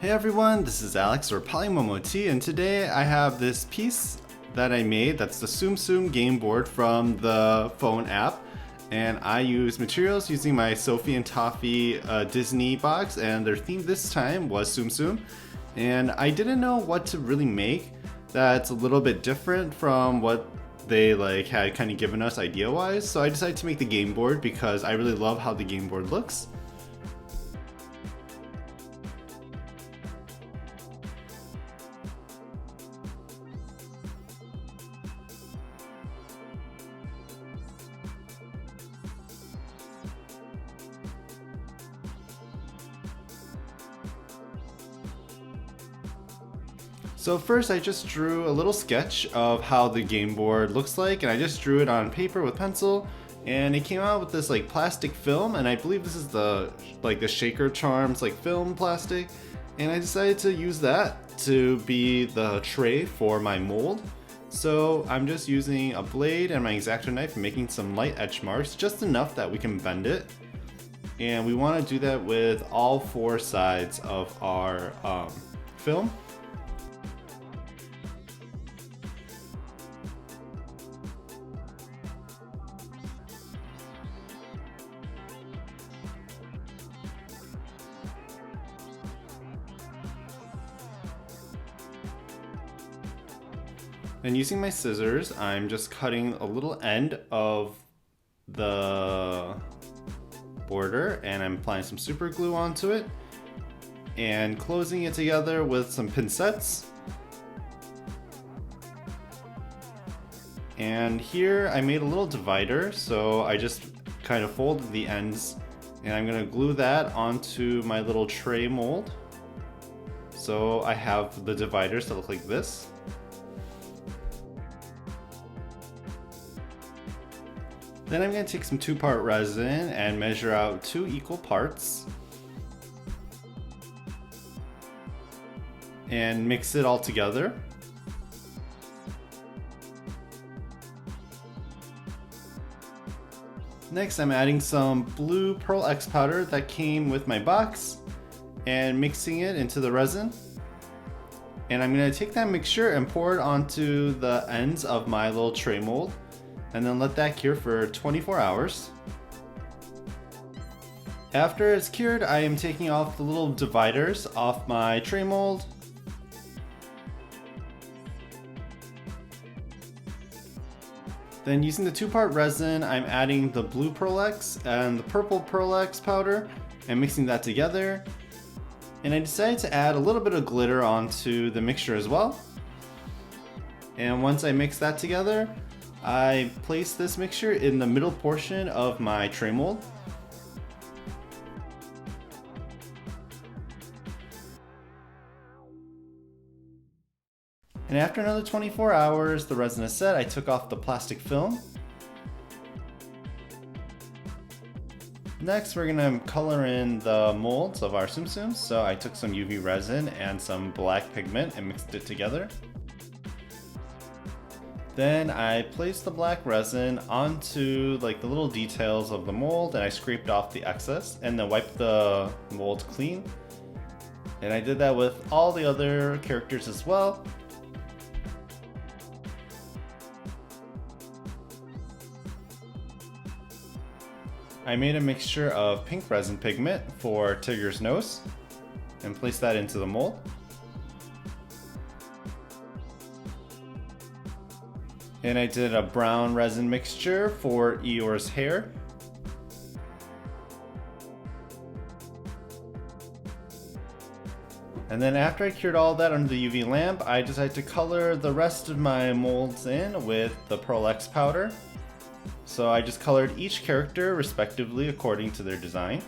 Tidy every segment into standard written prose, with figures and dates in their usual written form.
Hey everyone, this is Alex or PolymomoTea, and today I have this piece that I made that's the Tsum Tsum game board from the phone app. And I use materials using my Sophie and Toffee Disney box, and their theme this time was Tsum Tsum. And I didn't know what to really make that's a little bit different from what they had kind of given us idea-wise. So I decided to make the game board because I really love how the game board looks. So first I just drew a little sketch of how the game board looks like, and I just drew it on paper with pencil, and it came out with this plastic film, and I believe this is the Shaker Charms film plastic, and I decided to use that to be the tray for my mold. So I'm just using a blade and my X-Acto knife and making some light edge marks, just enough that we can bend it. And we want to do that with all four sides of our film. And using my scissors, I'm just cutting a little end of the border, and I'm applying some super glue onto it and closing it together with some pincettes. And here I made a little divider, so I just kind of folded the ends, and I'm gonna glue that onto my little tray mold. So I have the dividers that look like this. Then I'm going to take some 2-part resin and measure out 2 equal parts and mix it all together. Next, I'm adding some blue Pearl X powder that came with my box and mixing it into the resin. And I'm going to take that mixture and pour it onto the ends of my little tray mold, and then let that cure for 24 hours. After it's cured, I am taking off the little dividers off my tray mold. Then using the 2-part resin, I'm adding the blue Pearl X and the purple Pearl X powder and mixing that together. And I decided to add a little bit of glitter onto the mixture as well. And once I mix that together, I place this mixture in the middle portion of my tray mold. And after another 24 hours, the resin is set. I took off the plastic film. Next, we're gonna color in the molds of our Tsum Tsums. So I took some UV resin and some black pigment and mixed it together. Then I placed the black resin onto the little details of the mold, and I scraped off the excess and then wiped the mold clean. And I did that with all the other characters as well. I made a mixture of pink resin pigment for Tigger's nose and placed that into the mold. And I did a brown resin mixture for Eeyore's hair. And then after I cured all that under the UV lamp, I decided to color the rest of my molds in with the Pearl X powder. So I just colored each character respectively according to their design.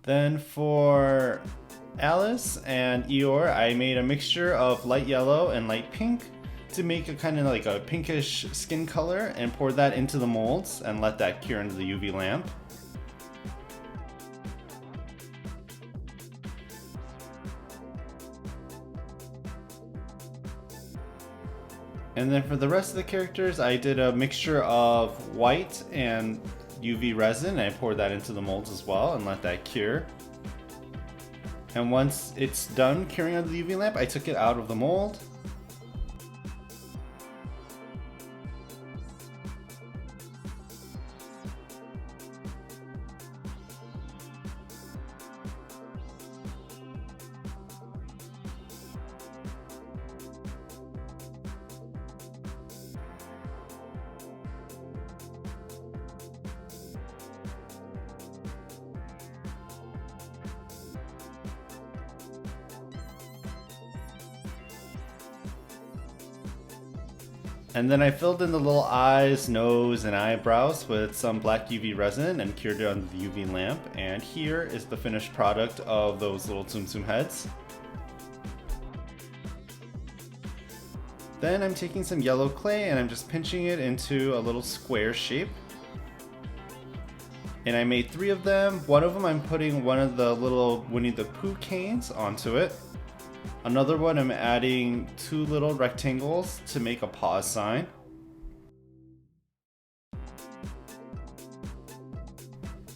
Then for Alice and Eeyore, I made a mixture of light yellow and light pink to make a kind of like a pinkish skin color, and poured that into the molds and let that cure under the UV lamp. And then for the rest of the characters, I did a mixture of white and UV resin, and I poured that into the molds as well and let that cure. And once it's done curing under the UV lamp, I took it out of the mold. And then I filled in the little eyes, nose, and eyebrows with some black UV resin and cured it under the UV lamp. And here is the finished product of those little Tsum Tsum heads. Then I'm taking some yellow clay and I'm just pinching it into a little square shape. And I made 3 of them. One of them I'm putting one of the little Winnie the Pooh canes onto it. Another one I'm adding 2 little rectangles to make a pause sign.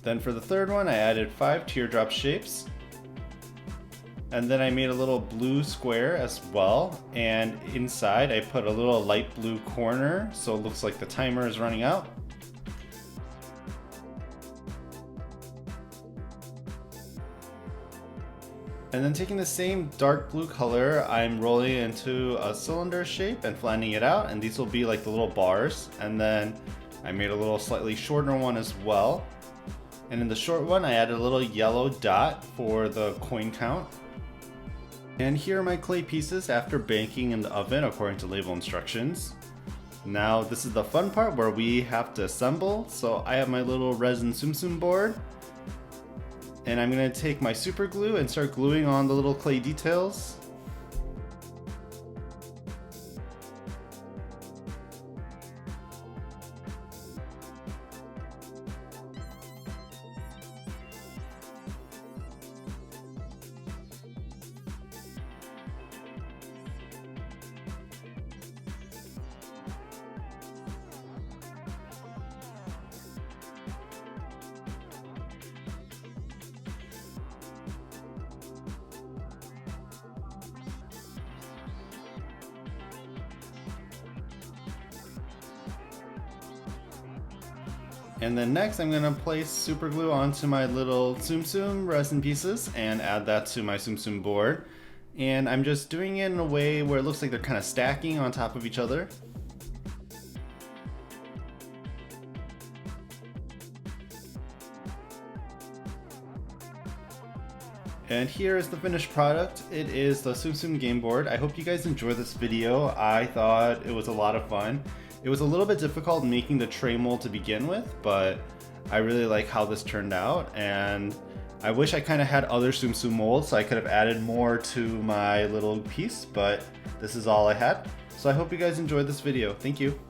Then for the third one I added 5 teardrop shapes. And then I made a little blue square as well, and inside I put a little light blue corner so it looks like the timer is running out. And then taking the same dark blue color, I'm rolling it into a cylinder shape and flattening it out, and these will be like the little bars. And then I made a little slightly shorter one as well. And in the short one, I added a little yellow dot for the coin count. And here are my clay pieces after baking in the oven according to label instructions. Now this is the fun part where we have to assemble. So I have my little resin Tsum Tsum board. And I'm going to take my super glue and start gluing on the little clay details. And then next I'm going to place super glue onto my little Tsum Tsum resin pieces and add that to my Tsum Tsum board. And I'm just doing it in a way where it looks like they're kind of stacking on top of each other. And here is the finished product. It is the Tsum Tsum game board. I hope you guys enjoyed this video. I thought it was a lot of fun. It was a little bit difficult making the tray mold to begin with, but I really like how this turned out, and I wish I kind of had other Tsum Tsum molds so I could have added more to my little piece, but this is all I had. So I hope you guys enjoyed this video. Thank you.